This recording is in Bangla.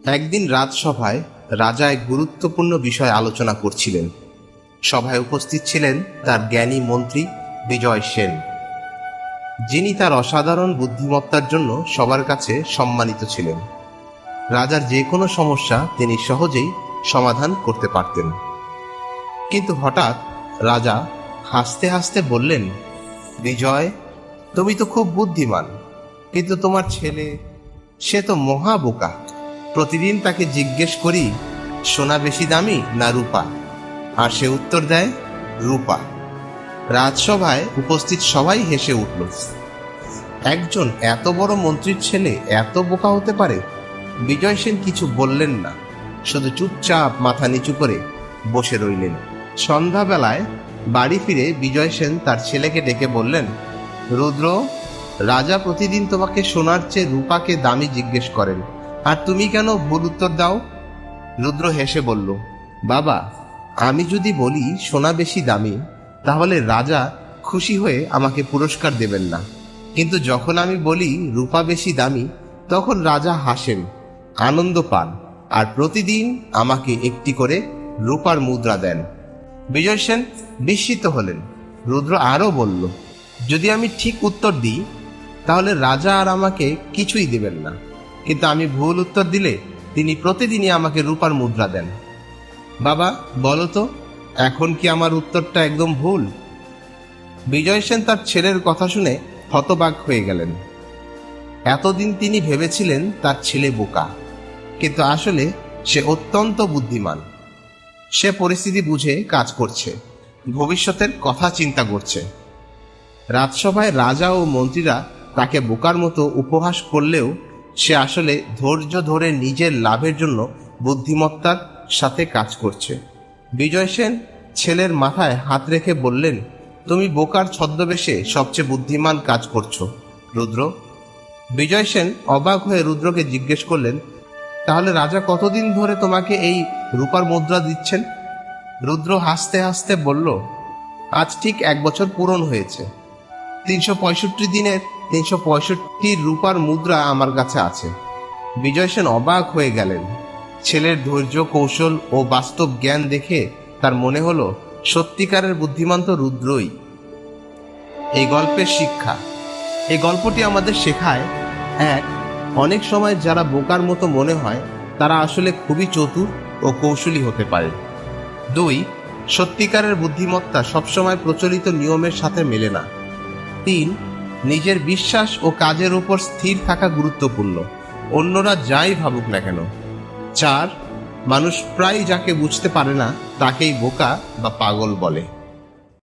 একদিন রাজসভায় রাজা এক গুরুত্বপূর্ণ বিষয় আলোচনা করছিলেন। সভায় উপস্থিত ছিলেন তার জ্ঞানী মন্ত্রী বিজয় সেন, যিনি তার অসাধারণ বুদ্ধিমত্তার জন্য সবার কাছে সম্মানিত ছিলেন। রাজার যে কোনো সমস্যা তিনি সহজেই সমাধান করতে পারতেন। কিন্তু হঠাৎ রাজা হাসতে হাসতে বললেন, বিজয়, তুমি তো খুব বুদ্ধিমান, কিন্তু তোমার ছেলে, সে তো মহা বোকা। প্রতিদিন তাকে জিজ্ঞেস করি, সোনা বেশি দামি না রূপা, আর সে উত্তর দেয় রূপা। রাজসভায় উপস্থিত সবাই হেসে উঠল। একজন এত বড় মন্ত্রীর ছেলে এত বোকা হতে পারে? বিজয় সেন কিছু বললেন না, শুধু চুপচাপ মাথা নিচু করে বসে রইলেন। সন্ধ্যাবেলায় বাড়ি ফিরে বিজয় সেন তার ছেলেকে ডেকে বললেন, রুদ্র, রাজা প্রতিদিন তোমাকে সোনার চেয়ে রূপাকে দামি জিজ্ঞেস করেন, আর তুমি কেন ভুল উত্তর দাও? রুদ্র হেসে বলল, বাবা, আমি যদি বলি সোনা বেশি দামি, তাহলে রাজা খুশি হয়ে আমাকে পুরস্কার দেবেন না। কিন্তু যখন আমি বলি রূপা বেশি দামি, তখন রাজা হাসেন, আনন্দ পান, আর প্রতিদিন আমাকে একটি করে রূপার মুদ্রা দেন। বিজয় সেন বিস্মিত হলেন। রুদ্র আরো বলল, যদি আমি ঠিক উত্তর দিই, তাহলে রাজা আর আমাকে কিছুই দেবেন না, কিন্তু আমি ভুল উত্তর দিলে তিনি প্রতিদিনই আমাকে রূপার মুদ্রা দেন। বাবা, বলো তো, এখন কি আমার উত্তরটা একদম ভুল? বিজয় সেন তার ছেলের কথা শুনে হতবাক হয়ে গেলেন। এতদিন তিনি ভেবেছিলেন তার ছেলে বোকা, কিন্তু আসলে সে অত্যন্ত বুদ্ধিমান। সে পরিস্থিতি বুঝে কাজ করছে, ভবিষ্যতের কথা চিন্তা করছে। রাজসভায় রাজা ও মন্ত্রীরা তাকে বোকার মতো উপহাস করলেও সে আসলে ধৈর্য ধরে নিজের লাভের জন্য বুদ্ধিমত্তার সাথে কাজ করছে। বিজয় সেন ছেলের মাথায় হাত রেখে বললেন, তুমি বোকার ছদ্মবেশে সবচেয়ে বুদ্ধিমান কাজ করছো, রুদ্র। বিজয় সেন অবাক হয়ে রুদ্রকে জিজ্ঞেস করলেন, তাহলে রাজা কতদিন ধরে তোমাকে এই রূপার মুদ্রা দিচ্ছেন? রুদ্র হাসতে হাসতে বলল, আজ ঠিক 1 বছর পূরণ হয়েছে। 365 দিনের 365 রূপার মুদ্রা আমার কাছে আছে। বিজয় সেন অবাক হয়ে গেলেন। ছেলের ধৈর্য, কৌশল ও বাস্তব জ্ঞান দেখে তার মনে হলো সত্যিকারের বুদ্ধিমান তো রুদ্রই। এই গল্পের শিক্ষা, এই গল্পটি আমাদের শেখায়, এক, অনেক সময় যারা বোকার মতো মনে হয় তারা আসলে খুবই চতুর ও কৌশলী হতে পারে। 2, সত্যিকারের বুদ্ধিমত্তা সবসময় প্রচলিত নিয়মের সাথে মেলে না। 3, নিজের বিশ্বাস ও কাজের উপর স্থির থাকা গুরুত্বপূর্ণ, অন্যরা যাই ভাবুক না কেন। 4, মানুষ প্রায় যাকে বুঝতে পারে না তাকেই বোকা বা পাগল বলে।